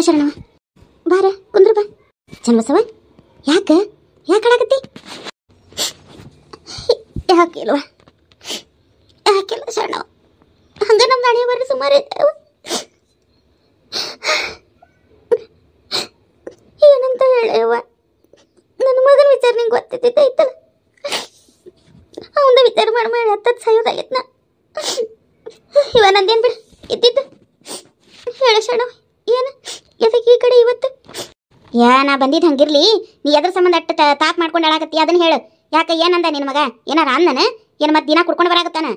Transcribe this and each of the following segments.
ಶರಣವ ಬಾರ ಕುಂದ್ರ ಬಾ ಚನ್ನಬಸವ ಯಾಕೆ ಯಾಕಾಡಕತ್ತಿ ಯಾಕಿಲ್ವ ಯಾಕಿಲ್ಲ ಶರಣವ ಹಂಗ ನಮ್ಮ ನಾಣೆ ಬರ್ರಿ ಸುಮಾರು ಏನಂತ ಹೇಳವ ನನ್ನ ಮಗನ ವಿಚಾರ ನಿಂಗೆ ಗೊತ್ತಿದ್ದ ಐತಲ್ಲ ಅವಂದ ವಿಚಾರ ಮಾಡಿ ಮಾಡಿ ಹತ್ತತ್ತು ಸಾಯೋದಾಗೈತ್ ನಾ ಇವ ನಂದೇನು ಬಿಡು ಇದ್ದಿದ್ದು ಹೇಳ ಶರಣವ ಏನು ಎದಕ್ಕೆ ಈ ಕಡೆ ಇವತ್ತು ನಾ ಬಂದಿದ್ದು ಹಂಗಿರ್ಲಿ ನೀ ಎದ್ರ ಸಂಬಂಧ ಅಟ್ಟ ತಾಪ್ ಮಾಡ್ಕೊಂಡು ಹೇಳಾಕತ್ತಿ ಅದನ್ನ ಹೇಳು ಯಾಕೆ ಏನಂದ ನಿನ್ನ ಮಗ ಏನಾರ ಅಂದನ ಏನು ಮತ್ತೆ ದಿನ ಕುಡ್ಕೊಂಡು ಬರಾಕತ್ತಾನ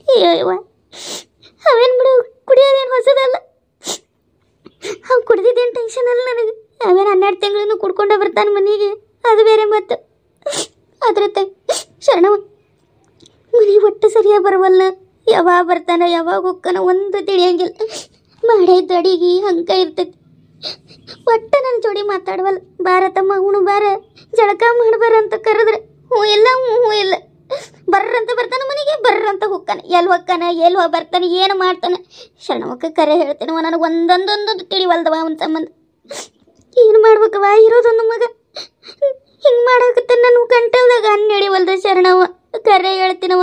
ಅಯ್ಯವ್ವ ಅವೇನು ಬಿಡು ಕುಡಿಯೋದೇನು ಹೊಸದಲ್ಲ ಅವ್ನು ಕುಡ್ದಿದ್ದೇನು ಟೆನ್ಷನ್ ಅಲ್ಲ ನನಗೆ ಅವೇನು 12 ತಿಂಗಳು ಕುಡ್ಕೊಂಡೇ ಬರ್ತಾನೆ ಮನೆಗೆ ಅದು ಬೇರೆ ಮತ್ತು ಅದ್ರ ಶರಣವ ಮನೆ ಒಟ್ಟು ಸರಿಯಾಗಿ ಬರವಲ್ಲ ಯಾವಾಗ ಬರ್ತಾನ ಯಾವಾಗ ಹೋಗ್ತಾನ ಒಂದು ತಿಳಿಯಂಗಿಲ್ಲ ಮಾಡಿದ್ದು ಅಡಿಗೆ ಹಂಗೆ ಇರ್ತೈತಿ ಒಟ್ಟು ನನ್ನ ಜೋಡಿ ಮಾತಾಡವಲ್ಲ ಬಾರತಮ್ಮ ಹುಣು ಬಾರ ಜಳಕ ಮಾಡ್ಬಾರ ಅಂತ ಕರೆದ್ರೆ ಹ್ಞೂ ಇಲ್ಲ ಹ್ಞೂ ಇಲ್ಲ ಬರ್ರಂತ ಬರ್ತಾನೆ ಮನೆಗೆ ಬರ್ರಂತ ಹೋಗ್ತಾನೆ ಎಲ್ಲಿ ಹೋಗ್ತಾನೆ ಎಲ್ಲಿ ಹೋಗಿ ಬರ್ತಾನೆ ಏನು ಮಾಡ್ತಾನೆ ಶರಣವಕ್ಕೆ ಕರೆ ಹೇಳ್ತೇನೆ ನನಗೆ ಒಂದೊಂದೊಂದೊಂದು ತಿಳಿವಲ್ದವ ಅವನ ಸಂಬಂಧ ಏನು ಮಾಡ್ಬೇಕವ ಇರೋದೊಂದು ಮಗ ಹಿಂಗೆ ಮಾಡಾಕತ್ತೆ ನಾನು ಗಂಟಲ್ದಾಗ ಹಿಡಿವಲ್ದ ಶರಣವ ಕರೆ ಹೇಳ್ತೀನವ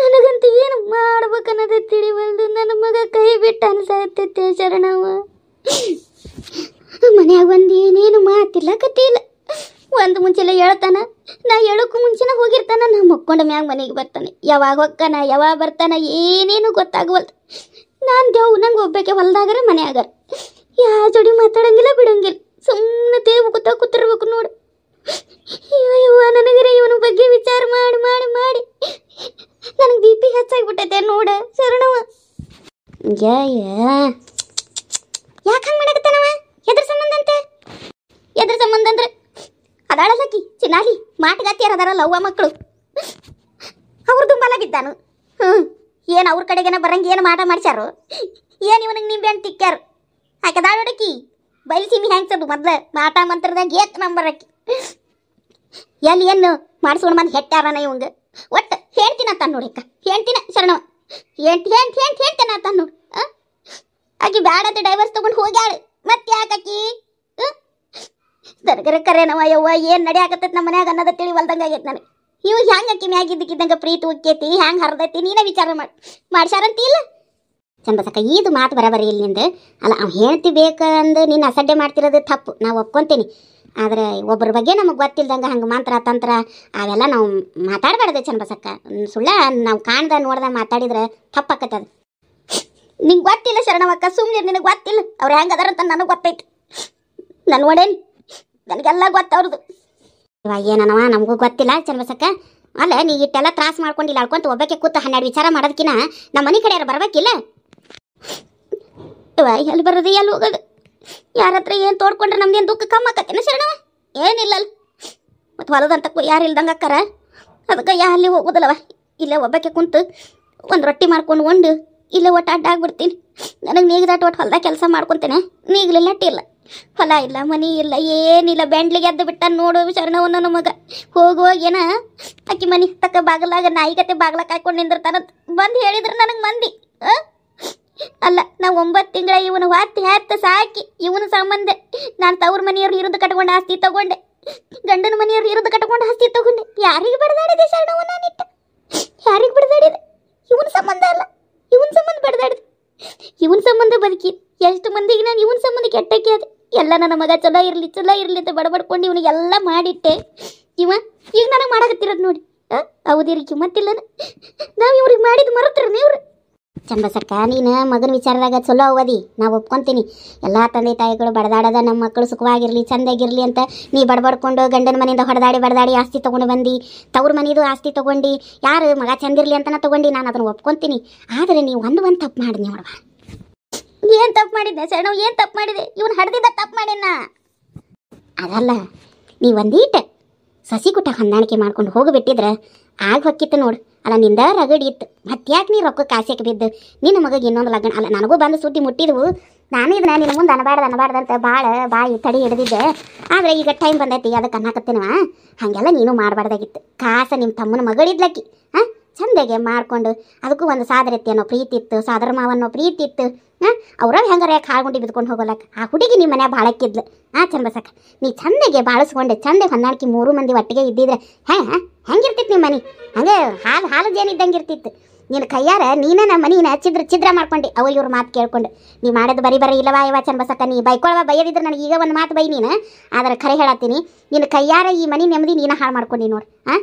ನನಗಂತೂ ಏನು ಮಾಡ್ಬೇಕನ್ನೋದು ತಿಳಿವಲ್ದು ನನ್ನ ಮಗ ಕೈ ಬಿಟ್ಟು ಅನ್ಸತ್ತೈತೆ ಶರಣವ ಮನ್ಯಾಗ ಬಂದು ಏನೇನು ಮಾತಿಲ್ಲ ಕತೆ ಇಲ್ಲ ಒಂದು ಮುಂಚೆಲ್ಲ ಹೇಳ್ತಾನ ನಾ ಹೇಳೋಕ್ಕೂ ಮುಂಚೆನ ಹೋಗಿರ್ತಾನ ನಾ ಮಕ್ಕೊಂಡ ಮ್ಯಾಗ ಮನೆಗೆ ಬರ್ತಾನೆ ಯಾವಾಗ ಹೋಗ್ತಾನ ಯಾವಾಗ ಬರ್ತಾನ ಏನೇನು ಗೊತ್ತಾಗವಲ್ದು ನಾನು ದೇವ್ ನಂಗೆ ಒಬ್ಬಕ್ಕೆ ಹೊಲ್ದಾಗರ ಮನೆಯಾಗ ಯಾವ ಜೋಡಿ ಮಾತಾಡಂಗಿಲ್ಲ ಬಿಡಂಗಿಲ್ಲ ಸುಮ್ಮನೆ ತೇವು ಕೂತಿರ್ಬೇಕು ನೋಡು ಇವ ನನಗರೆ ಇವನ ಬಗ್ಗೆ ವಿಚಾರ ಮಾಡಿ ಮಾಡಿ ಮಾಡಿ ನನಗೆ ಬಿ ಪಿ ಹೆಚ್ಚಾಗ್ಬಿಟ್ಟೈತೆ ನೋಡ ಶರಣವ ಯಾಕೆ ಹಂಗೆ ಮಾಡಕತ್ತಾನವ ಎದ್ರ ಸಂಬಂಧ ಅಂತೆ ಎದ್ರ ಸಂಬಂಧ ಅಂದ್ರೆ ಅದಾಳಲ್ಲಕ್ಕಿ ಚಿನ್ನಾಲಿ ಮಾಟಗಾತಿಯರ್ ಅದಾರಲ್ಲ ಅವ್ವ ಮಕ್ಕಳು ಅವ್ರದ್ದು ಬಲ ಬಿದ್ದಾನು ಏನು ಅವ್ರ ಕಡೆಗೇನ ಬರಂಗೆ ಏನು ಮಾಟ ಮಾಡ್ಸ್ಯಾರು ಏನು ಇವನಿಗೆ ನಿಂಬೆ ಹಣ್ಣು ತಿಕ್ಕ್ಯಾರು ಆಕೆ ಅದಾಳೋಡಕ್ಕಿ ಬಯಲಿಸಿಮಿ ಹೆಂಗ್ಸದು ಮೊದ್ಲು ಮಾಟ ಮಂತ್ರದಾಗ ಏಕ್ ನಂಬರ್ ಅಕ್ಕಿ ಎಲ್ಲಿ ಏನು ಮಾಡಿಸ್ಕೊಂಡು ಬಂದು ಹೆಟ್ಟಾರನ ಇವಂಗ ಒಟ್ಟು ಹೇಳ್ತೀನ ಅಂತ ನೋಡಿಕ್ಕ ಹೇಳ್ತೀನ ಶರಣವ ಹೇಳ್ತೇನೆ ಅಂತ ನೋಡಿ ಆಕಿ ಬ್ಯಾಡಂತ ಡೈವರ್ಸ್ ತೊಗೊಂಡು ಹೋಗ್ಯಾಳ ಮತ್ತೆ ಯಾಕಿ ದರ್ಗರ ಕರೆನವ ಯವ್ವ ಏನು ನಡಿ ಆಗತ್ತೈತೆ ನಮ್ಮ ಮನ್ಯಾಗ ಅನ್ನೋದ ತಿಳಿವಲ್ದಂಗೆ ಆಗೈತೆ ನನಗೆ ಇವು ಹೆಂಗೆ ಅಕ್ಕಿ ಮ್ಯಾಗಿದ್ದಕ್ಕಿದ್ದಂಗೆ ಪ್ರೀತಿ ಉಕ್ಕೈತಿ ಹೆಂಗೆ ಹರಿದೈತಿ ನೀನೇ ವಿಚಾರ ಮಾಡ್ಸ್ಯಾರಂತ ಇಲ್ಲ ಚಂದಸಕ್ಕ ಇದು ಮಾತು ಬರಬರಿ ಇಲ್ಲಿಂದ ಅಲ್ಲ ಅವ್ನು ಹೇಳ್ತಿ ಬೇಕಂದು ನೀನು ಅಸಡ್ಡೆ ಮಾಡ್ತಿರೋದು ತಪ್ಪು ನಾವು ಒಪ್ಕೊತೀನಿ ಆದರೆ ಒಬ್ಬರ ಬಗ್ಗೆ ನಮಗೆ ಗೊತ್ತಿಲ್ದಂಗೆ ಹಂಗೆ ಮಂತ್ರ ತಂತ್ರ ಅವೆಲ್ಲ ನಾವು ಮಾತಾಡಬಾರ್ದು ಚಂದಸಕ್ಕ ಸುಳ್ಳ ನಾವು ಕಾಣ್ದ ನೋಡ್ದ ಮಾತಾಡಿದ್ರೆ ತಪ್ಪಾಕತ್ತದ ನಿಂಗೆ ಗೊತ್ತಿಲ್ಲ ಶರಣವಕ್ಕ ಸುಮ್ಮನೆ ನಿನಗೆ ಗೊತ್ತಿಲ್ಲ ಅವ್ರು ಹೆಂಗೆ ಅದಾರಂತ ನನಗೆ ಗೊತ್ತೈತಿ ನನ್ನ ಒಡೇನಿ ನನಗೆಲ್ಲ ಗೊತ್ತವ್ರದ್ದು ಇವಾಗ ಏನನವ ನಮಗೂ ಗೊತ್ತಿಲ್ಲ ಚಂದ್ರಬಸಕ್ಕ ಅಲ್ಲ ನೀ ಇಟ್ಟೆಲ್ಲ ತ್ರಾಸ ಮಾಡ್ಕೊಂಡಿಲ್ಲ ಅಳ್ಕೊಂತ ಒಬ್ಬಕ್ಕೆ ಕೂತು 12 ವಿಚಾರ ಮಾಡೋದಕ್ಕಿನ ನಮ್ಮ ಮನೆ ಕಡೆ ಯಾರು ಬರ್ಬೇಕಿಲ್ಲ ಇವ ಎಲ್ಲಿ ಬರೋದು ಎಲ್ಲಿ ಹೋಗೋದು ಯಾರ ಹತ್ರ ಏನು ತೋಡ್ಕೊಂಡ್ರೆ ನಮ್ದೇನು ದುಃಖ ಕಮ್ಮಿ ಆಕತ್ತೇನ ಶರಣವ ಏನಿಲ್ಲ ಮತ್ತು ಹೊಲದಂತಕ್ಕೂ ಯಾರು ಇಲ್ದಂಗೆ ಅಕ್ಕಾರ ಅದಕ್ಕೆ ಅಲ್ಲಿ ಹೋಗೋದಲ್ಲವ ಇಲ್ಲೇ ಒಬ್ಬಕ್ಕೆ ಕುಂತು ಒಂದು ರೊಟ್ಟಿ ಮಾಡ್ಕೊಂಡು ಉಂಡು ಇಲ್ಲೇ ಒಟ್ಟು ಅಡ್ಡಾಗ್ಬಿಡ್ತೀನಿ ನನಗೆ ನೀಗದಾಟ ಒಟ್ಟು ಹೊಲ್ದಾಗ ಕೆಲಸ ಮಾಡ್ಕೊತೇನೆ ನೀಗಲಿಲ್ಲ ಇಲ್ಲ ಹೊಲ ಇಲ್ಲ ಮನಿ ಇಲ್ಲ ಏನಿಲ್ಲ ಬೆಂಡ್ಲಿಗೆ ಎದ್ದು ಬಿಟ್ಟ ನೋಡು ಶರಣವ ನನ್ನ ಮಗ ಹೋಗುವಾಗೇನ ಅಕ್ಕಿ ಮನೆ ತಕ್ಕ ಬಾಗಲಾಗ ನಾಯಿಗತೆ ಬಾಗ್ಲ ಕಾಯ್ಕೊಂಡು ನಿಂದಿರ್ತಾನಂತ ಬಂದು ಹೇಳಿದ್ರೆ ನನಗೆ ಮಂದಿ ಅಲ್ಲ ನಾವು 9 ತಿಂಗಳ ಇವನು ಹೆತ್ತ ಸಾಕಿ ಇವನ ಸಂಬಂಧ ನಾನು ತವ್ರ ಮನೆಯವ್ರು ಇರೋದು ಕಟ್ಕೊಂಡು ಆಸ್ತಿ ತಗೊಂಡೆ ಗಂಡನ ಮನೆಯವ್ರು ಇರೋದು ಕಟ್ಕೊಂಡು ಆಸ್ತಿ ತಗೊಂಡೆ ಯಾರಿಗೆ ಬಡದಾಡಿದೆ ಶರಣವ ನಾನಿಟ್ಟ ಯಾರಿಗೆ ಬಡದಾಡಿದೆ ಇವನ ಸಂಬಂಧ ಅಲ್ಲ ಇವನ್ ಸಂಬಂಧ ಬಡದಾಡಿದೆ ಇವನ್ ಸಂಬಂಧ ಬದುಕಿ ಎಷ್ಟು ಮಂದಿಗೆ ನಾನು ಇವನ್ ಸಂಬಂಧ ಕೆಟ್ಟಕ್ಕೆ ಅದೆ ಎಲ್ಲ ನನ್ನ ಮಗ ಚಲೋ ಇರಲಿ ಅಂತ ಬಡಬಡ್ಕೊಂಡು ಇವನಿಗೆಲ್ಲ ಮಾಡಿಟ್ಟೆ ಇವ ಈಗ ನನಗೆ ಮಾಡಕತ್ತಿರೋದು ನೋಡಿ ಹೌದಿರಿ ಕಿಮ್ಮತ್ತಿಲ್ಲ ನಾವು ಇವ್ರಿಗೆ ಮಾಡಿದ್ದು ಮರುತ್ತಾರೆ ಇವ್ರು ಚಂಬಸಕ್ಕ ನೀನು ಮಗನ ವಿಚಾರದಾಗ ಚಲೋ ಅವದಿ ನಾವು ಒಪ್ಕೊತೀನಿ ಎಲ್ಲ ತಂದೆ ತಾಯಿಗಳು ಬಡದಾಡದ ನಮ್ಮ ಮಕ್ಕಳು ಸುಖವಾಗಿರಲಿ ಚಂದಾಗಿರಲಿ ಅಂತ ನೀ ಬಡಬಡ್ಕೊಂಡು ಗಂಡನ ಮನೆಯಿಂದ ಬಡದಾಡಿ ಆಸ್ತಿ ತೊಗೊಂಡು ಬಂದು ತವ್ರ ಮನೆಯದು ಆಸ್ತಿ ತೊಗೊಂಡು ಯಾರು ಮಗ ಚಂದಿರಲಿ ಅಂತನ ತೊಗೊಂಡು ನಾನು ಅದನ್ನು ಒಪ್ಕೊತೀನಿ ಆದರೆ ನೀವು ಒಂದು ತಪ್ಪು ಮಾಡಿ ನೋಡುವ ಏನು ತಪ್ಪು ಮಾಡಿದ್ದೆ ಸರ್ ಏನು ತಪ್ಪು ಮಾಡಿದೆ ಇವನು ಹಡ್ದಿದ್ದ ತಪ್ಪು ಮಾಡೇನ ಅದಲ್ಲ ನೀವು ಒಂದೀಟ ಸಸಿ ಕುಟ್ಟ ಹೊಂದಾಣಿಕೆ ಮಾಡ್ಕೊಂಡು ಹೋಗಿಬಿಟ್ಟಿದ್ರೆ ಆಗ ಹೊಕ್ಕಿತ್ತು ನೋಡು ಅಲ್ಲ ನಿಂದ ರಗಡಿ ಇತ್ತು ಮತ್ತೆ ಯಾಕೆ ನೀ ರೊಕ್ಕ ಕಾಸಕ್ಕೆ ಬಿದ್ದು ನಿನ್ನ ಮಗಗೆ ಇನ್ನೊಂದು ಲಗ್ನ ಅಲ್ಲ ನನಗೂ ಬಂದು ಸುದ್ದಿ ಮುಟ್ಟಿದ್ವು ನಾನು ಇದನ್ನ ನಿನ್ನ ಮುಂದೆ ಅನಬಾರ್ದಂತ ಭಾಳ ಬಾಯಿ ತಡಿ ಹಿಡಿದಿದ್ದೆ ಆದರೆ ಈಗ ಟೈಮ್ ಬಂದೈತಿ ಅದಕ್ಕೆ ಅನ್ನಕತ್ತೇನವ ಹಾಗೆಲ್ಲ ನೀನು ಮಾಡಬಾರ್ದಾಗಿತ್ತು ಕಾಸ ನಿಮ್ಮ ತಮ್ಮನ ಮಗಳಿದ್ಲಕ್ಕಿ ಚಂದಗೆ ಮಾಡ್ಕೊಂಡು ಅದಕ್ಕೂ ಒಂದು ಸಾದರತ್ತೆ ಅನ್ನೋ ಪ್ರೀತಿ ಇತ್ತು, ಸಾದರ ಮಾವ ಅನ್ನೋ ಪ್ರೀತಿ ಇತ್ತು. ಅವ್ರ ಹೆಂಗಾರ ಯಾಕೆ ಹಾಳ್ಗುಂಡಿ ಬಿದ್ಕೊಂಡು ಹೋಗಲಕ್ಕ ಆ ಹುಡುಗಿ ನಿಮ್ಮ ಮನ್ಯಾಗ ಬಾಳಕ್ಕಿದ್ಲು. ಚಂದ್ಬಸಕ್ಕ ನೀ ಚಂದಗೆ ಬಾಳಿಸ್ಕೊಂಡೆ ಚಂದಗೆ ಹೊಂದಾಣಿಕೆ 3 ಮಂದಿ ಒಟ್ಟಿಗೆ ಇದ್ದಿದ್ರೆ ಹೆಂಗಿರ್ತಿತ್ತು ನಿಮ್ಮ ಮನೆ? ಹಂಗೆ ಹಾಲು ಜೇನಿದ್ದಂಗೆ ಇರ್ತಿತ್ತು. ನಿನ್ನ ಕೈಯಾರ ನೀನೇ ನಮ್ಮ ಮನೀನ ಛಿದ್ರ ಮಾಡ್ಕೊಂಡು ಅವ ಇವ್ರ ಮಾತು ಕೇಳ್ಕೊಂಡು ನೀ ಮಾಡೋದು ಬರೀ ಇಲ್ಲವಾ ಇವ ಚಂದ್ಬಸಕ್ಕ. ನೀ ಬೈಕೊಳವ ಬೈಯದಿದ್ರೆ ನನಗೆ ಈಗ ಒಂದು ಮಾತು ಬೈ ನೀನು, ಆದರೆ ಖರೆ ಹೇಳತ್ತೀನಿ ನಿನ್ನ ಕೈಯಾರ ಈ ಮನೆ ನೆಮ್ಮದಿ ನೀನು ಹಾಳು ಮಾಡ್ಕೊಂಡು ನೋಡು.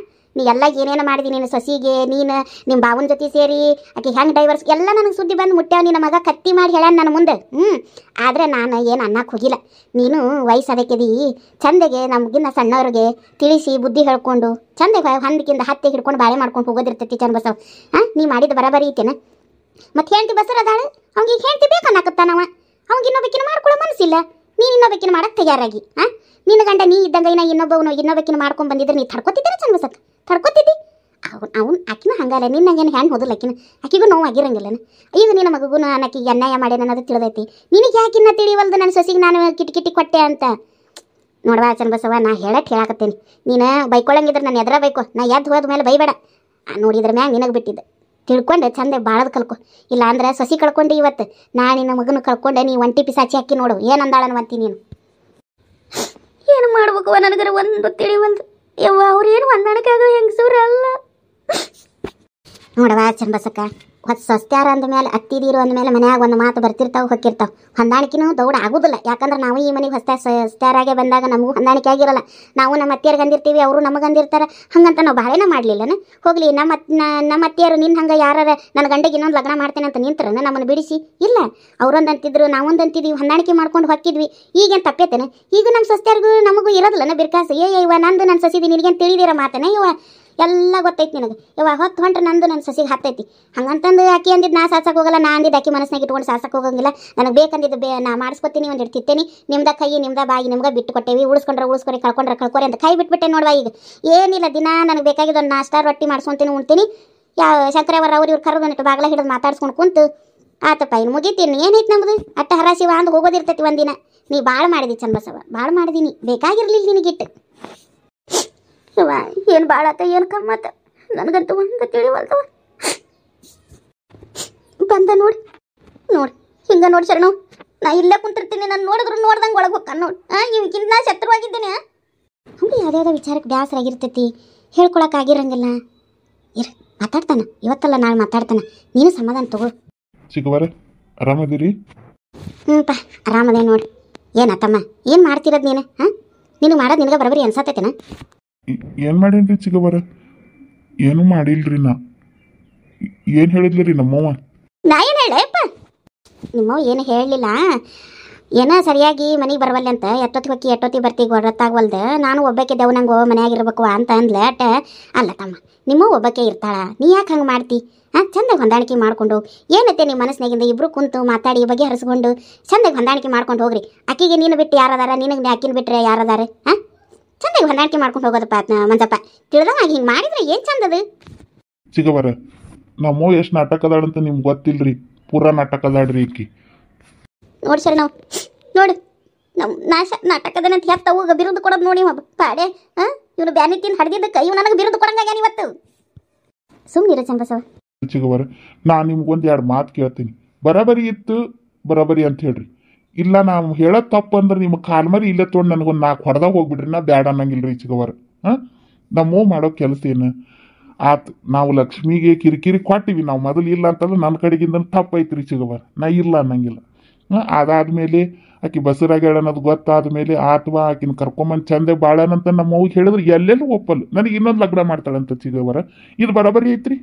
ನೀ ಎಲ್ಲ ಏನೇನು ಮಾಡಿದಿ ನಿನ್ನ ಸೊಸಿಗೆ, ನೀನು ನಿಮ್ಮ ಬಾವನ ಜೊತೆ ಸೇರಿ ಆಕೆ ಹೆಂಗೆ ಡೈವರ್ಸ್ ಎಲ್ಲ ನನಗೆ ಸುದ್ದಿ ಬಂದು ಮುಟ್ಟ್ಯಾವ. ನಿನ್ನ ಮಗ ಕತ್ತಿ ಮಾಡಿ ಹೇಳ್ಯಾನ ನನ್ನ ಮುಂದೆ. ಆದರೆ ನಾನು ಏನು ಅನ್ನಕ್ಕೆ ಹೋಗಿಲ್ಲ. ನೀನು ವಯಸ್ಸದಕ್ಕಿದಿ ಚಂದಗೆ ನಮಗಿನ್ನ ಸಣ್ಣವ್ರಿಗೆ ತಿಳಿಸಿ ಬುದ್ಧಿ ಹೇಳ್ಕೊಂಡು ಚಂದಗೆ ಹೊಂದಕ್ಕಿಂತ ಹತ್ತೆ ಹಿಡ್ಕೊಂಡು ಬಾಳೆ ಮಾಡ್ಕೊಂಡು ಹೋಗೋದಿರ್ತೈತಿ ಚಂದ್ಬಸವ್. ನೀ ಮಾಡಿದ ಬರಬರಿ ಐತೇನ? ಮತ್ತೆ ಹೇಳ್ತಿ ಬಸರ ಅದಾಳೆ ಅವ್ನಿಗೆ ಹೇಳ್ತಿ ಬೇಕನ್ನಕತ್ತಾನವ. ಅವ್ನಿಗೆ ಇನ್ನೊಬ್ಬಕಿನ ಮಾಡ್ಕೊಳ್ಳೋ ಮನಸ್ಸಿಲ್ಲ, ನೀನು ಇನ್ನೊಬ್ಬಕಿನ ಮಾಡಕ್ಕೆ ತಯಾರಾಗಿ. ನಿನ್ನ ಗಂಡ ನೀ ಇದ್ದಂಗ ಇನ್ನೊಬ್ಬಕಿನ ಮಾಡ್ಕೊಂಡು ಬಂದಿದ್ರೆ ನೀ ತಡ್ಕೊತಿದ್ದೀರ ಚಂದ್ಬಸಕ್ಕ? ತಡ್ಕೊತಿದ್ದಿ ಅವ್ನು ಆಕಿನೂ ಹಂಗಲ್ಲ ನಿನ್ನಂಗೇನು ಹ್ಯಾಂಡ್ ಹೋದಲ್ಲ ಆಕಿಗೂ ನೋವು ಆಗಿರಂಗಿಲ್ಲನ. ಈಗ ನಿನ್ನ ಮಗುಗೂ ಆಕಿಗೆ ಅನ್ಯಾಯ ಮಾಡಿ ಅನ್ನೋದು ತಿಳಿದೈತಿ. ನಿನಗೆ ಯಾಕಿನ್ನ ತಿಳಿವಲ್ದು ನನ್ನ ಸೊಸಿಗೆ ನಾನು ಕಿಟಿ ಕೊಟ್ಟೆ ಅಂತ ನೋಡ್ವಾ ಚಂದ್ಬಸವ. ನಾ ಹೇಳಾಕತ್ತೇನೆ, ನೀನು ಬೈಕೊಳ್ಳಂಗಿದ್ರೆ ನಾನು ಎದ್ರ ಬೈಕೋ, ನಾ ಎದ್ದು ಹೋದ ಮೇಲೆ ಬೈಬೇಡ. ನೋಡಿದ್ರ ಮ್ಯಾಗ ನಿನಗೆ ಬಿಟ್ಟಿದ್ದೆ ತಿಳ್ಕೊಂಡೆ ಚಂದ ಬಾಳದ್ ಕಲ್ಕೊ. ಇಲ್ಲ ಅಂದ್ರೆ ಸೊಸಿ ಕಳ್ಕೊಂಡು ಇವತ್ತು ನಾಳೆ ನಿನ್ನ ಮಗನ ಕಳ್ಕೊಂಡೆ ನೀ ಒಂಟಿ ಪಿಸಾಚಿ ಹಾಕಿ ನೋಡು ಏನಂದಾಳನ್ವಂತಿ ನೀನು. ಏನು ಮಾಡ್ಬೇಕು ನನಗರ ಒಂದು ತಿಳಿವಲ್ದು ಯವ್ವ. ಅವ್ರೇನು ಹೊಂದಾಣಿಕಾಗೋ ಹೆಂಗಸೂರ ಅಲ್ಲ ನೋಡವಾ ಚಂದ್ಬಸಕ್ಕ. ಹೊತ್ತು ಸಸ್ತ್ಯಾರ ಅಂದಮೇಲೆ ಅತ್ತಿದೀರು ಅಂದಮೇಲೆ ಮನ್ಯಾಗ ಒಂದು ಮಾತು ಬರ್ತಿರ್ತಾವೆ ಹೊಕ್ಕಿರ್ತಾವೆ. ಹೊಂದಾಣಿಕೆನೂ ದೌಡ ಆಗೋದಿಲ್ಲ. ಯಾಕಂದ್ರೆ ನಾವು ಈ ಮನೆಗೆ ಸಸ್ತ್ಯಾರಾಗೆ ಬಂದಾಗ ನಮಗೂ ಹೊಂದಾಣಿಕೆ ಆಗಿರಲ್ಲ. ನಾವು ನಮ್ಮ ಅತ್ತಿಯರಿಗೆ ಅಂದಿರ್ತೀವಿ, ಅವರು ನಮಗೆ ಅಂದಿರ್ತಾರೆ. ಹಂಗಂತ ನಾವು ಬಾಳೆನ ಮಾಡಲಿಲ್ಲನ. ಹೋಗಲಿ ನಮ್ಮ ಅತ್ತಿಯರು ನಿನ್ನ ಹಂಗೆ ಯಾರು ನನ್ನ ಗಂಡಗೆ ಇನ್ನೊಂದು ಲಗ್ನ ಮಾಡ್ತೇನೆ ಅಂತ ನಿಂತ್ರನ ನಮ್ಮನ್ನು ಬಿಡಿಸಿ ಇಲ್ಲ. ಅವರೊಂದು ಅಂತಿದ್ರು ನಾವೊಂದು ಅಂತಿದ್ವಿ, ಹೊಂದಾಣಿಕೆ ಮಾಡ್ಕೊಂಡು ಹೊಕ್ಕಿದ್ವಿ. ಈಗೇನು ತಪ್ಪೇತೇನೆ? ಈಗ ನಮ್ಮ ಸಸ್ತ್ಯಾರಿಗೂ ನಮಗೂ ಇರೋದಿಲ್ಲನ ಬಿರ್ಕಾಸ. ಇವ ನಂದು ನನ್ನ ಸೊಸಿದು ನಿನಗೇನು ತಿಳಿದಿರ ಮಾತೇನೆ ಇವ ಎಲ್ಲ ಗೊತ್ತೈತಿ ನಿನಗೆ. ಇವಾಗ ಹೊತ್ತು ಹೊಂಟ್ರೆ ನಂದು ನನ್ನ ಸೊಸಿಗೆ ಹತ್ತೈತಿ. ಹಂಗಂತಂದು ಆಕೆ ಅಂದಿದ್ದು ನಾ ಸಾಸಕ್ಕೆ ಹೋಗಲ್ಲ, ನಾ ಅಂದಿದ್ದು ಆಕೆ ಮನಸ್ಸಿನಾಗ ಇಟ್ಕೊಂಡು ಸಾಸಕ್ಕೆ ಹೋಗಂಗಿಲ್ಲ. ನನಗೆ ಬೇಕಂದಿದ್ದು ನಾ ಮಾಡಿಸ್ಕೊತೀನಿ, ಒಂದು ಇಡ್ತಿತ್ತೇನೆ. ನಿಮ್ದ ಕೈ ನಿಮ್ದ ಬಾಯಿ ನಿಮ್ಗೆ ಬಿಟ್ಟು ಕೊಟ್ಟೇವಿ. ಉಳಿಸ್ಕೊರಿ ಕಳ್ಕೊರಿ ಅಂತ ಕೈ ಬಿಟ್ಬಿಟ್ಟೆ ನೋಡುವ. ಈಗ ಏನಿಲ್ಲ, ದಿನ ನನಗೆ ಬೇಕಾಗಿದ್ದು ಒಂದು ನಾಷ್ಟ ರೊಟ್ಟಿ ಮಾಡ್ಸ್ಕೊತೀನಿ ಉಣ್ತೀನಿ. ಶಂಕರವ್ರ ಅವ್ರು ಇವ್ರು ಕರೆದು ಬಾಗ್ಲ ಹಿಡಿದು ಮಾತಾಡ್ಸ್ಕೊಂಡು ಕುಂತು ಆತಪ್ಪ ಇನ್ನು ಮುಗಿತೀನಿ. ಏನೈತಿ ನಮ್ದು ಅಟ್ಟ ಹರಾಸಿವ ಅಂದು ಹೋಗೋದಿರ್ತೈತಿ ಒಂದಿನ. ನೀ ಭಾಳ ಮಾಡಿದಿ ಚಂದ್ಬಸವ, ಭಾಳ ಮಾಡಿದೀನಿ. ಬೇಕಾಗಿರ್ಲಿಲ್ಲ ನಿನಗಿಟ್ಟು ಇವ. ಏನು ಭಾಳಾತ ಏನು ಕಮ್ಮತ್ತ ನನಗಂತೂ ಒಂದು ತಿಳಿವಲ್ತವ. ಬಂದ ನೋಡಿ ಹಿಂಗೆ ನೋಡಿ ಶರಣು. ನಾ ಇಲ್ಲೇ ಕುಂತಿರ್ತೀನಿ, ನಾನು ನೋಡಿದ್ರು ನೋಡ್ದಂಗೆ ಒಳಗೆ ಹೋಗ್ತಾನೆ ನೋಡಿ. ಇವಕ್ಕಿಂತ ನಾ ಶತ್ರುವಾಗಿದ್ದೀನಿ. ಹಂಗೆ ಯಾವುದ್ಯಾವುದೋ ವಿಚಾರಕ್ಕೆ ಬೇಸರ ಆಗಿರ್ತೈತಿ, ಹೇಳ್ಕೊಳಕ್ಕಾಗಿರಂಗಿಲ್ಲ. ಮಾತಾಡ್ತಾನೆ ಇವತ್ತಲ್ಲ ನಾಳೆ ಮಾತಾಡ್ತಾನೆ. ನೀನು ಸಮಾಧಾನ ತಗೋ. ಚಿಕ್ಕವರ ಆರಾಮದಿರಿ? ಹ್ಞೂಪ್ಪ ಆರಾಮದೇ ನೋಡಿ. ಏನತ್ತಮ್ಮ ಏನು ಮಾಡ್ತಿರೋದು ನೀನು? ನೀನು ಮಾಡೋದು ನಿನಗೆ ಬರಬರಿ ಅನ್ಸತ್ತೈತೇನ? ಏನು ಮಾಡೇನ್ರಿ ಚಿಕ್ಕವರ? ಏನೂ ಮಾಡಿಲ್ರಿ. ನಾ ಏನು ಹೇಳಿದ್ಲಿ ರೀ ನಮ್ಮವ್ವ? ನಾ ಏನು ಹೇಳಪ್ಪ? ನಿಮ್ಮವ್ವ ಏನು ಹೇಳಲಿಲ್ಲ. ಏನೋ ಸರಿಯಾಗಿ ಮನೆಗೆ ಬರವಲ್ಲ ಅಂತ ಎಷ್ಟೊತ್ತಿಗೆ ಬರ್ತೀವಿ ಗೊತ್ತಾಗವಲ್ದು. ನಾನು ಒಬ್ಬಕ್ಕೆ ದೇವ್ನಂಗೆ ಮನೆಯಾಗಿರ್ಬೇಕು ಅಂತ ಅಂದ್ಲೆ. ಅಲ್ಲ ತಮ್ಮ, ನಿಮ್ಮವ್ವ ಒಬ್ಬಕ್ಕೆ ಇರ್ತಾಳ, ನೀ ಯಾಕೆ ಹಂಗೆ ಮಾಡ್ತಿ? ಚಂದಾಗಿ ಹೊಂದಾಣಿಕೆ ಮಾಡ್ಕೊಂಡು ಏನತ್ತೆ ನಿಮ್ಮ ಮನಸ್ಸಿನಾಗಿಂದ ಇಬ್ಬರು ಕುಂತು ಮಾತಾಡಿ ಬಗೆ ಹರಿಸ್ಕೊಂಡು ಚಂದಾಗಿ ಹೊಂದಾಣಿಕೆ ಮಾಡ್ಕೊಂಡು ಹೋಗ್ರಿ. ಆಕಿಗೆ ನೀನು ಬಿಟ್ಟು ಯಾರದಾರ, ನಿನಗೆ ಆಕಿನ ಬಿಟ್ಟರೆ ಯಾರದಾರ? ಚಂದಾಗಿ ಹೊಂದಾಣಿಕೆ ಮಾಡ್ಕೊಂಡು ಹೋಗೋದಪ್ಪ ಮಂಜಪ್ಪ. ತಿಳಿದವಾಗಿ ಹಿಂಗೆ ಮಾಡಿದ್ರೆ ಏನು ಚಂದದು? ಚಿಕ್ಕವರ ನಮ್ಮವ್ವ ಎಷ್ಟು ನಾಟಕ ಅದಾಳಂತ ನಿಮ್ಗೆ ಗೊತ್ತಿಲ್ರಿ. ಪೂರಾ ನಾಟಕ ಅದಾಡ್ರಿ ಈಕಿ. ನೋಡಿ ಸರ್ ನಾವು ನೋಡು ನಾಟಕದನಂತ ಹೆತ್ತ ಹೋಗ ಬಿರುದು ಕೊಡೋದು ನೋಡಿ ಪಾಡೆ. ಇವನು ಬ್ಯಾನಿ ತಿಂದು ಹಡ್ದಿದ್ದಕ್ಕೆ ಇವ್ ನನಗೆ ಬಿರುದು ಕೊಡಂಗಾಗ್ಯಾನ ಇವತ್ತು. ಸುಮ್ಮನಿರ ಚಂಬಸವ. ಚಿಕ್ಕವರ ನಾನು ನಿಮ್ಗೊಂದು 2 ಮಾತು ಕೇಳ್ತೀನಿ. ಬರಾಬರಿ ಇತ್ತು ಬರಾಬರಿ ಅಂತ ಹೇಳ್ರಿ. ಇಲ್ಲ ನಾವು ಹೇಳೋದು ತಪ್ಪು ಅಂದ್ರೆ ನಿಮ್ಮ ಕಾಲ್ಮರಿ ಇಲ್ಲೇ ತೊಗೊಂಡು ನನಗೊಂದು 4 ಹೊಡೆದಾಗ ಹೋಗ್ಬಿಡ್ರಿ. ನಾ ಬ್ಯಾಡ ಅನ್ನಂಗಿಲ್ಲ ರೀ ಚಿಕ್ಕವರ. ನಮ್ಮವ್ವ ಮಾಡೋ ಕೆಲಸ ಏನು ಆತು. ನಾವು ಲಕ್ಷ್ಮಿಗೆ ಕಿರಿಕಿರಿ ಕೊಟ್ಟಿವಿ. ನಾವು ಮೊದಲು ಇಲ್ಲ ಅಂತಂದ್ರೆ ನನ್ನ ಕಡೆಗಿಂದ ತಪ್ಪೈತ್ರಿ ಚಿಕ್ಕವರ. ನಾ ಇಲ್ಲ ಅನ್ನಂಗಿಲ್ಲ. ಅದಾದ್ಮೇಲೆ ಆಕಿ ಬಸರಾಗ್ಯಾಳ ಅನ್ನೋದು ಗೊತ್ತಾದ್ಮೇಲೆ ಅಥವಾ ಆಕಿನ ಕರ್ಕೊಂಬಂದು ಚಂದೆ ಬಾಳನಂತ ನಮ್ಮವ್ಗೆ ಹೇಳಿದ್ರೆ ಎಲ್ಲೆಲ್ಲೂ ಒಪ್ಪಲ್ಲ. ನನಗೆ ಇನ್ನೊಂದು ಲಗ್ನ ಮಾಡ್ತಾಳಂತ ಚಿಕ್ಕವರ. ಇದು ಬರಾಬರಿ ಐತ್ರಿ?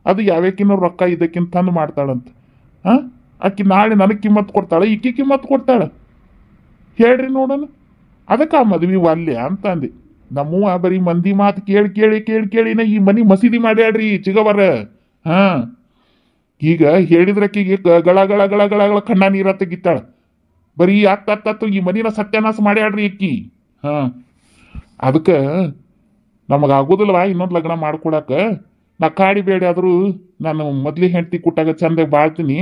ಅದು ಯಾವ್ಯಾಕಿನ್ನೋ ರೊಕ್ಕ ಇದಕ್ಕಿಂತ ತಂದು ಮಾಡ್ತಾಳಂತ. ಆಕಿ ನಾಳೆ ನನಗೆ ಕಿಮ್ಮತ್ತು ಕೊಡ್ತಾಳೆ, ಈಕಿ ಕಿಮ್ಮತ್ತು ಕೊಡ್ತಾಳೆ? ಹೇಳ್ರಿ ನೋಡೋಣ. ಅದಕ್ಕೆ ಆ ಮದ್ವೆ ಒಲ್ಲೆ ಅಂತ ಅಂದೆ. ನಮ್ಮವ್ವ ಬರೀ ಮಂದಿ ಮಾತು ಕೇಳಿನ ಈ ಮನೆ ಮಸೀದಿ ಮಾಡ್ಯಾಡ್ರಿ ಚಿಗವರ. ಈಗ ಹೇಳಿದ್ರಕ್ಕಿಗೆ ಗಳ ಕಣ್ಣ ನೀರ ತೆಗಿತಾಳ. ಬರೀ ಅತ್ತತ್ತು ಈ ಮನಿನ ಸತ್ಯಾನಾಶ ಮಾಡ್ಯಾಡ್ರಿ ಅಕ್ಕಿ. ಅದಕ್ಕೆ ನಮಗಾಗೋದಿಲ್ವಾ ಇನ್ನೊಂದು ಲಗ್ನ ಮಾಡ್ಕೊಳಕ. ನಾ ಕಾಡಿ ಬೇಡ ಆದರೂ ನಾನು ಮೊದ್ಲಿ ಹೆಂಡತಿ ಕುಟ್ಟಾಗ ಚಂದಾಗಿ ಬಾಳ್ತೀನಿ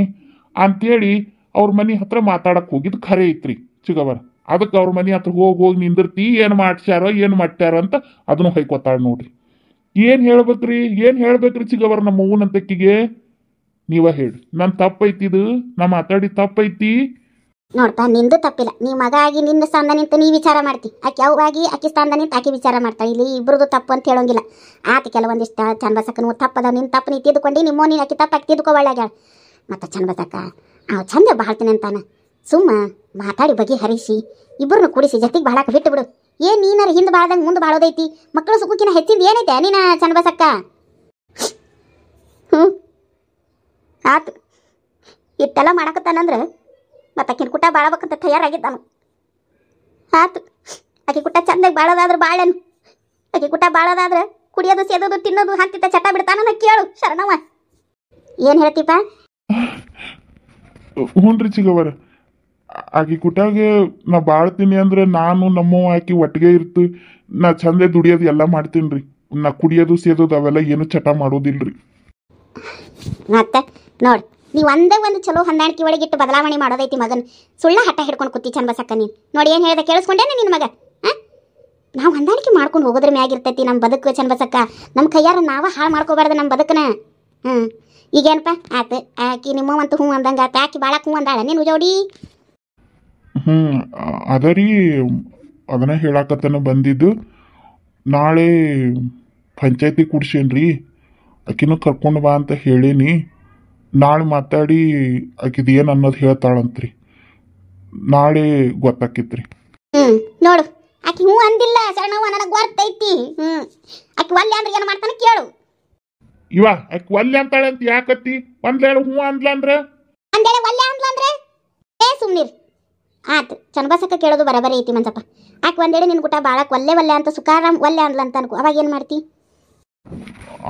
ಅಂತೇಳಿ ಅವ್ರ ಮನೆ ಹತ್ರ ಮಾತಾಡಕ್ಕೆ ಹೋಗಿದ್ದು ಖರೆ ಐತ್ರಿ ಚಿಗವರ. ಅದಕ್ಕೆ ಅವ್ರ ಮನೆ ಹತ್ರ ಹೋಗಿ ನಿಂದಿರ್ತಿ ಏನು ಮಾಡ್ಸ್ಯಾರೋ ಏನು ಮಟ್ಟ್ಯಾರ ಅಂತ ಅದನ್ನು ಹೊಯ್ಕೋತಾಳ ನೋಡ್ರಿ. ಏನ್ ಹೇಳ್ಬೇಕ್ರಿ ಚಿಗವರ ನಮ್ಮ ಅವ್ವನಂತಕ್ಕಿಗೆ? ನೀವ ಹೇಳಿ, ನನ್ ತಪ್ಪೈತಿದು, ನಾ ಮಾತಾಡಿ ತಪ್ಪೈತಿ? ನೋಡ್ತಾ ನಿಂದು ತಪ್ಪಿಲ್ಲ. ನೀ ಮಗ ಆಗಿ ನಿನ್ನ ಸ್ಥಾನದ ನಿಂತು ನೀ ವಿಚಾರ ಮಾಡ್ತಿ, ಆಕೆ ಅವಾಗಿ ಆಕೆ ಸ್ಥಾನದ ನಿಂತು ಆಕೆ ವಿಚಾರ ಮಾಡ್ತಾಳೆ. ಇಲ್ಲಿ ಇಬ್ಬರದು ತಪ್ಪು ಅಂತ ಹೇಳೋಂಗಿಲ್ಲ. ಆತ ಕೆಲವೊಂದಿಷ್ಟು ಚಂದಬಸಕ್ಕನು ತಪ್ಪದ, ನಿನ್ನ ತಪ್ಪು ನೀ ತಿದ್ದುಕೊಂಡು ನಿಮ್ಮೋ ನೀನು ಆಕೆ ತಪ್ಪಾಗಿ ತಿದ್ದುಕೊಳ್ಳಾಗ್ಯಾಳ. ಮತ್ತು ಚಂದಬಸಕ್ಕ ಅವ ಚಂದ ಬಾಳ್ತೀನಿ ಅಂತಾನೆ. ಸುಮ್ಮ ಮಾತಾಡಿ ಬಗೆಹರಿಸಿ ಇಬ್ಬರನ್ನು ಕೂಡಿಸಿ ಜೊತೆಗೆ ಬಾಳಕ್ಕೆ ಬಿಟ್ಟು ಬಿಡು. ಏನು ನೀನಾರ ಹಿಂದೆ ಬಾಳ್ದಂಗೆ ಮುಂದೆ ಬಾಳೋದೈತಿ? ಮಕ್ಕಳು ಸುಖಕ್ಕಿನ ಹೆಚ್ಚಿಂದ ಏನೈತೆ ನೀನು ಚಂದಬಸಕ್ಕ? ಆತು ಇಟ್ಟೆಲ್ಲ ಮಾಡಕತ್ತಾನಂದ್ರೆ ಮತ್ತು ಆಕಿನ ಕುಟ ಬಾಳಬೇಕಂತ ತಯಾರಾಗಿದ್ದಾನು. ಆತು ಆಕೆ ಕುಟ ಚಂದಾಗಿ ಬಾಳೋದಾದ್ರೆ ಬಾಳೆನು, ಆಕೆ ಕುಟ ಬಾಳೋದಾದ್ರೆ ಕುಡಿಯೋದು ಸೇದೋದು ತಿನ್ನೋದು ಹಂತಿತ್ತ ಚಟ ಬಿಡ್ತಾನ ಕೇಳು ಶರಣವ. ಏನು ಹೇಳ್ತೀಪ? ಹ್ಞೂನ್ರಿ ಚಿಗವರ, ಆಕಿ ಕುಟಾಗೆ ನಾ ಬಾಳ್ತೀನಿ ಅಂದ್ರೆ ನಾನು ನಮ್ಮವ್ವ ಆಕಿ ಒಟ್ಟಿಗೆ ಇರ್ತು. ನಾ ಚಂದೆ ದುಡಿಯೋದು ಎಲ್ಲ ಮಾಡ್ತೀನಿ ರೀ. ನಾ ಕುಡಿಯೋದು ಸೇದೋದು ಅವೆಲ್ಲ ಏನು ಚಟ ಮಾಡೋದಿಲ್ರಿ. ಮತ್ತೆ ನೋಡಿ, ನೀವು ಒಂದೇ ಒಂದು ಚಲೋ ಹೊಂದಾಣಿಕೆ ಒಳಗಿಟ್ಟು ಬದಲಾವಣೆ ಮಾಡೋದೈತಿ ಮಗನ್. ಸುಳ್ಳ ಹಠ ಹಿಡ್ಕೊಂಡು ಕೂತಿ ಚಂದಬಸಕ್ಕ ನೀನು. ನೋಡಿ ಏನು ಹೇಳ್ದೆ ಕೇಳಿಸ್ಕೊಂಡೇನೆ ನಿನ್ನ ಮಗ? ನಾವು ಹೊಂದಾಣಿಕೆ ಮಾಡ್ಕೊಂಡು ಹೋಗೋದ್ರ ಮ್ಯಾಗಿರ್ತೈತಿ ನಮ್ಮ ಬದುಕು ಚಂದಬಸಕ್ಕ. ನಮ್ಮ ಕೈಯಾರ ನಾವ ಹಾಳು ಮಾಡ್ಕೋಬಾರ್ದು ನಮ್ಮ ಬದುಕನ. ಈಗೇನಪ್ಪ ಆತು ಆಕಿ ನಿಮ್ಮವಂತೂ ಹ್ಞೂ ಅಂದಂಗೆ ಆತ. ಆಕಿ ಭಾಳ ಹ್ಞೂ ಅಂದಾಳ ನೀನು ಜೋಡಿ? ಅದರಿ ಅದನ್ನ ಹೇಳಾಕತ್ತನ ಬಂದಿದ್ದು. ನಾಳೆ ಪಂಚಾಯತಿ ಕೂಡ್ಸೇನ್ರಿ, ಆಕಿನೂ ಕರ್ಕೊಂಡು ಬಾ ಅಂತ ಹೇಳೀನಿ. ನಾಳೆ ಮಾತಾಡಿ ಆಕಿದು ಏನು ಅನ್ನೋದು ಹೇಳ್ತಾಳಂತ್ರಿ. ನಾಳೆ ಗೊತ್ತಾಕಿತ್ರಿ. ನೋಡು ಆಕಿ ಹ್ಞೂ ಅಂದಿಲ್ಲ ಶರಣವ್ವ, ನನಗೆ ಗೊತ್ತೈತಿ. ಆಕಿ ಒಲ್ಲೆ ಅಂದ್ರೆ ಏನು ಮಾಡ್ತಾನೆ ಕೇಳು. ಆಕಿ ಒಲ್ಲೆ ಅಂತಾಳೆ ಅಂತ ಯಾಕತ್ತಿ? ಒಂದ್ಲೇಳು ಹ್ಞೂ ಅಂದ್ಲ ಅಂದ್ರೆ ಅಂದೇಳೆ ಒಲ್ಲೆ ಅಂದ್ಲಂದ್ರೆ ಸುಮ್ನಿರ್. ಆತು ಚನ್ನಬಸಕ್ಕ ಕೇಳೋದು ಬರಬರಿ ಐತಿ ಮಂಜಪ್ಪ. ಆಕೆ ಒಂದೇಳೆ ನಿನ್ ಗುಟ ಬಾಳಕ್ ಒಲ್ಲೆ ಒಲ್ಲೆ ಅಂತ ಸುಖಾರಾಮ್ ಒಲ್ಲೆ ಅಂದ್ಲ ಅಂತ ಅನ್ಕೋ. ಅವಾಗ ಏನು ಮಾಡ್ತಿ?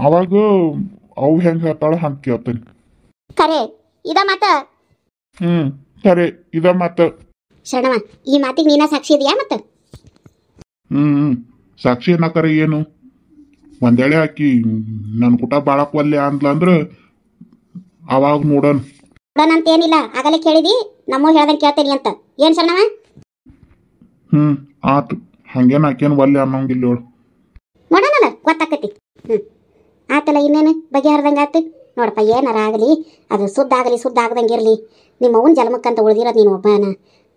ಅವಾಗ ಅವು ಹೆಂಗೆ ಹೇಳ್ತಾಳ ಹಂಗೆ ಕೇಳ್ತೀನಿ. ಖರೆ ಇದ ಮಾತ? ಖರೆ ಇದ ಮಾತ. ಶರಣವ ಈ ಮಾತಿಗೆ ನೀನ ಸಾಕ್ಷಿ ಇದೆಯಾ ಮತ್ತ? ಸಾಕ್ಷಿ ಅನ್ನಕರೆ ಏನು? ಒಂದೇಳೆ ಆಕಿ ನನ್ನ ಕುಟ ಬಾಳಕ್ ಒಲ್ಲೆ ಅಂದ್ಲ ಅಂದ್ರೆ ಅವಾಗ ನೋಡೋಣ. ನೋಡೋಣ ಅಂತ ಏನಿಲ್ಲ, ಆಗಲೇ ಕೇಳಿದಿ ನಮ್ಮೂ ಹೇಳ್ದಂಗೆ ಕೇಳ್ತೇನೆ ಅಂತ. ಏನು ಶರಣವ? ಆತು, ಹಂಗೇನು ಆಕೇನು ಒಲ್ಲೆ ಅನ್ನೋಂಗಿಲ್ಲ ಹೇಳು. ನೋಡೋಣಲ್ಲ ಗೊತ್ತಾಕತಿ. ಆತಲ್ಲ ಇನ್ನೇನು ಬಗೆಹರ್ದಂಗೆ ಆತು. ನೋಡಪ್ಪ ಏನಾರ ಆಗಲಿ ಅದು ಸುದ್ದ ಆಗದಂಗೆ ಇರಲಿ. ನಿಮ್ಮ ಅವ್ನ ಜನ್ಮಕ್ಕಂತ ಉಳಿದಿರೋದು ನೀನು ಒಬ್ಬನ.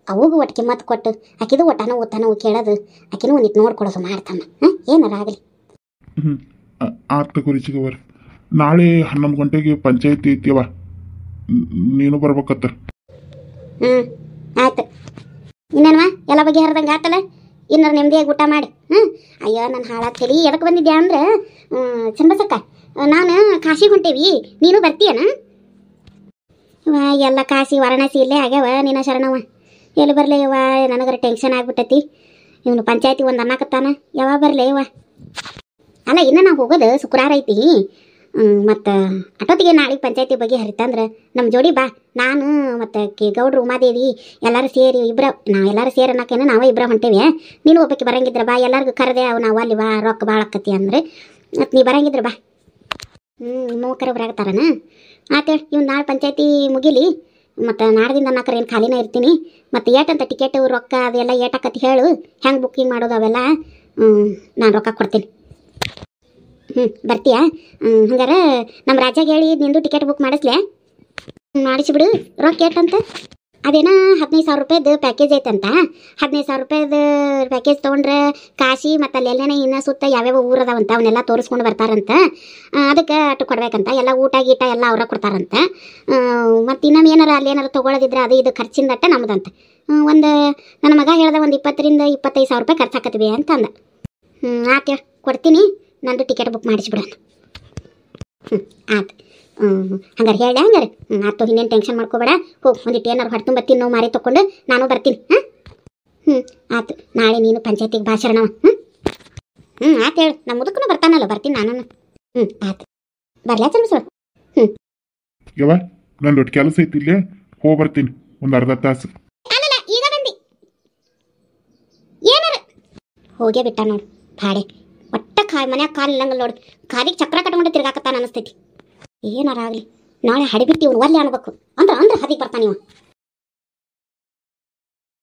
ಅವಗೂ ಒಟ್ಟು ಕಿಮ್ಮತ್ತು ಕೊಟ್ಟು ಆಕಿದು ಒಟ್ಟನೋ ಊತನೋ ಕೇಳೋದು, ಆಕಿನೂ ಒಂದಿಟ್ಟು ನೋಡ್ಕೊಡೋದು ಮಾಡ್ತಮ್ಮ. ಏನಾರ ಆಗಲಿ. ಆತ ಗುರಿಚಿಗವರ್, ನಾಳೆ 11 ಗಂಟೆಗೆ ಪಂಚಾಯತಿ ಐತಿಯವ, ನೀನು ಬರ್ಬೇಕತ್ತ. ಆಯ್ತು ಇನ್ನೇನವ ಎಲ್ಲ ಬಗೆಹರ್ದಂಗೆ ಆತಲ್ಲ. ಇನ್ನಾರು ನೆಮ್ಮದಿಯಾಗಿ ಊಟ ಮಾಡಿ. ಅಯ್ಯೋ ನನ್ನ ಹಾಳಾಗ್ತೇಲಿ ಎದಕ್ಕೆ ಬಂದಿದ್ಯಾ ಅಂದ್ರೆ ಚನ್ನಬಸಕ್ಕ ನಾನು ಕಾಶಿಗೆ ಹೊಂಟೇವಿ, ನೀನು ಬರ್ತೀಯನ? ಎಲ್ಲ ಕಾಶಿ ವಾರಣಾಸಿ ಇಲ್ಲೇ ಆಗ್ಯಾವ ನಿನ್ನ ಶರಣವ. ಎಲ್ಲಿ ಬರಲೇ ಯವ್ವ, ನನಗರ ಟೆನ್ಷನ್ ಆಗ್ಬಿಟ್ಟೈತಿ. ಇವನು ಪಂಚಾಯತಿ ಒಂದು ಅನ್ನಕತ್ತಾನ, ಯಾವಾಗ ಬರಲೇ ಯವ್ವ? ಅಲ್ಲ ಇನ್ನು ನಾವು ಹೋಗೋದು ಶುಕ್ರವಾರ ಐತಿ. ಮತ್ತು ಅಟೋತಿಗೆ ನಾಳೆಗೆ ಪಂಚಾಯತಿ ಬಗ್ಗೆ ಹರಿತಂದ್ರೆ ನಮ್ಮ ಜೋಡಿ ಬಾ. ನಾನು ಮತ್ತು ಗೌಡ್ರು ಉಮಾದೇವಿ ಎಲ್ಲರೂ ಸೇರಿ ನಾವೆಲ್ಲರೂ ಸೇರಿ ಅನ್ನೋಕೇನು ನಾವೇ ಇಬ್ಬರ ಹೊಂಟೇವಿ. ನೀನು ಒಬ್ಬಕ್ಕೆ ಬರಂಗಿದ್ರೆ ಬಾ, ಎಲ್ಲರಿಗೂ ಕರೆದೆ ಅವು ನಾವು ಅಲ್ಲಿ ಬಾ ರೊಕ್ಕ ಭಾಳ ಆಕತಿ ಅಂದ್ರೆ. ಮತ್ತು ನೀ ಬರಂಗಿದ್ರೆ ಬಾ. ಮೂಕರ ಬರಾಕತ್ತಾರನ? ಆತೇಳಿ ಇವ್ನು ನಾಳೆ ಪಂಚಾಯತಿ ಮುಗಿಲಿ. ಮತ್ತು ನಾಡ್ದಿಂದ ನಾಲ್ಕರ ಏನು ಖಾಲಿನೇ ಇರ್ತೀನಿ. ಮತ್ತು ಏಟಂತ ಟಿಕೆಟು ರೊಕ್ಕ ಅದೆಲ್ಲ ಏಟಾಕತಿ ಹೇಳು, ಹೆಂಗೆ ಬುಕ್ಕಿಂಗ್ ಮಾಡೋದು ಅವೆಲ್ಲ ನಾನು ರೊಕ್ಕ ಕೊಡ್ತೀನಿ. ಬರ್ತೀಯಾ? ಹಂಗಾರೆ ನಮ್ಮ ರಾಜ್ಯಾಗ ಹೇಳಿ ನಿಂದು ಟಿಕೆಟ್ ಬುಕ್ ಮಾಡಿಸ್ಲೆ? ಮಾಡಿಸಿಬಿಡು. ರೊಕ್ಕ ಏಟಂತ? ಅದೇನೋ 15,000 ರೂಪಾಯ್ದು ಪ್ಯಾಕೇಜ್ ಐತಂತ. 15,000 ರೂಪಾಯ್ದು ಪ್ಯಾಕೇಜ್ ತೊಗೊಂಡ್ರೆ ಕಾಶಿ ಮತ್ತು ಅಲ್ಲಿ ಎಲ್ಲೇನೇ ಇನ್ನೂ ಸುತ್ತ ಯಾವ್ಯಾವ ಊರದಾವಂತ ಅವನ್ನೆಲ್ಲ ತೋರಿಸ್ಕೊಂಡು ಬರ್ತಾರಂತ. ಅದಕ್ಕೆ ಅಟ್ಟು ಕೊಡ್ಬೇಕಂತ. ಎಲ್ಲ ಊಟ ಗೀಟ ಎಲ್ಲ ಅವ್ರ ಕೊಡ್ತಾರಂತ. ಮತ್ತು ಇನ್ನೊಮ್ಮೆ ಏನಾರ ಅಲ್ಲಿ ಏನಾರು ತೊಗೊಳೋದಿದ್ರೆ ಅದು ಇದು ಖರ್ಚಿಂದಟ್ಟ ನಮ್ದಂತ. ಒಂದು ನನ್ನ ಮಗ ಹೇಳ್ದೆ ಒಂದು 20,000 ರಿಂದ 25,000 ರೂಪಾಯಿ ಖರ್ಚಾಕತ್ತೀವಿ ಅಂತ ಅಂದ. ಆತ ಕೊಡ್ತೀನಿ, ನಂದು ಟಿಕೆಟ್ ಬುಕ್ ಮಾಡಿಸ್ಬಿಡೋಣ. ಆತು ಹಂಗಾರೆ ಹೇಳ ಹಂಗಾರೆ. ಆತು ಇನ್ನೇನು ಟೆನ್ಷನ್ ಮಾಡ್ಕೋಬೇಡ. ಹೋಗಿ ಒಂದಿಟ್ಟು ಏನಾರು ಹೊಟ್ಟೆ ತುಂಬ ತಿನ್ನೋ ಮಾರಿ ತೊಗೊಂಡು ನಾನು ಬರ್ತೀನಿ. ಆತು ನಾಳೆ ನೀನು ಪಂಚಾಯತಿಗೆ ಬಾ ಶರಣವ. ಆತು ಹೇಳು, ನಮ್ಮ ಮುದುಕನು ಬರ್ತಾನಲ್ಲ, ಬರ್ತೀನಿ ನಾನು. ಆತು ಬರ್ಲಾ ಚಂದ್ರಸು? ಯವ್ವ ನನ್ನ ದೊಡ್ಡ ಕೆಲಸ ಐತಿ, ಇಲ್ಲೇ ಹೋಗಿ ಬರ್ತೀನಿ ಒಂದು ಅರ್ಧ ತಾಸು. ಅಲ್ಲಲ್ಲ ಈಗ ಬಂದು ಏನಾರ ಹೋಗೇ ಬಿಟ್ಟ ನೋಡು ಭಾಡೆ. ಒಟ್ಟ ಮನ್ಯಾಗ ಕಾಲು ಇಲ್ಲಂಗಲ್ಲ ನೋಡು, ಕಾಲಿಗೆ ಚಕ್ರ ಕಟ್ಕೊಂಡು ತಿರ್ಗಾಕತ್ತಾನ ಅನಿಸ್ತೈತಿ. ಏನಾರ ಆಗಲಿ ನಾಳೆ ಹಡಿಬಿಟ್ಟು ಇವ್ನು ಒಲ್ಲೆ ಅನ್ಬೇಕು ಅಂದ್ರೆ ಹದಿಗೆ ಬರ್ತಾನೆ ಇವ.